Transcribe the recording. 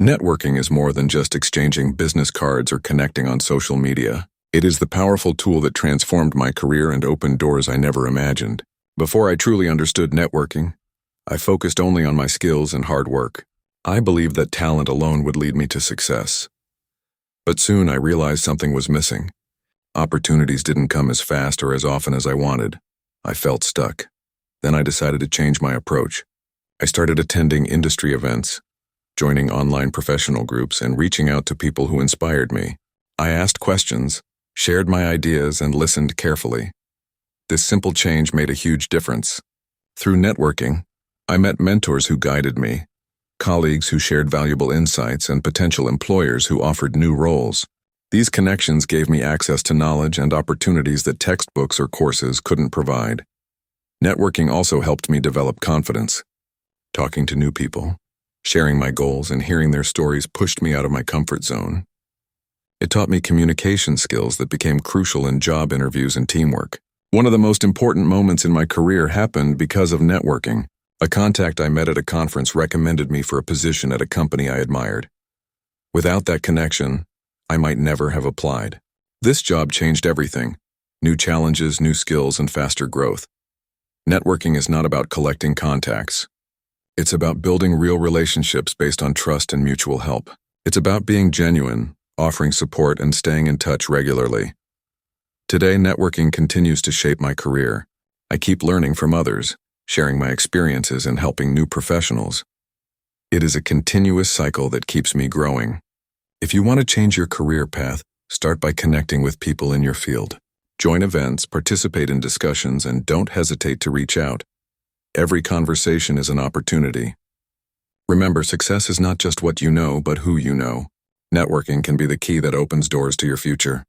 Networking is more than just exchanging business cards or connecting on social media. It is the powerful tool that transformed my career and opened doors I never imagined. Before I truly understood networking, I focused only on my skills and hard work. I believed that talent alone would lead me to success. But soon I realized something was missing. Opportunities didn't come as fast or as often as I wanted. I felt stuck. Then I decided to change my approach. I started attending industry events, joining online professional groups, and reaching out to people who inspired me. I asked questions, shared my ideas, and listened carefully. This simple change made a huge difference. Through networking, I met mentors who guided me, colleagues who shared valuable insights, and potential employers who offered new roles. These connections gave me access to knowledge and opportunities that textbooks or courses couldn't provide. Networking also helped me develop confidence. Talking to new people, sharing my goals, and hearing their stories pushed me out of my comfort zone. It taught me communication skills that became crucial in job interviews and teamwork. One of the most important moments in my career happened because of networking. A contact I met at a conference recommended me for a position at a company I admired. Without that connection, I might never have applied. This job changed everything. New challenges, new skills, and faster growth. Networking is not about collecting contacts. It's about building real relationships based on trust and mutual help. It's about being genuine, offering support, and staying in touch regularly. Today, networking continues to shape my career. I keep learning from others, sharing my experiences, and helping new professionals. It is a continuous cycle that keeps me growing. If you want to change your career path, start by connecting with people in your field. Join events, participate in discussions, and don't hesitate to reach out. Every conversation is an opportunity. Remember, success is not just what you know, but who you know. Networking can be the key that opens doors to your future.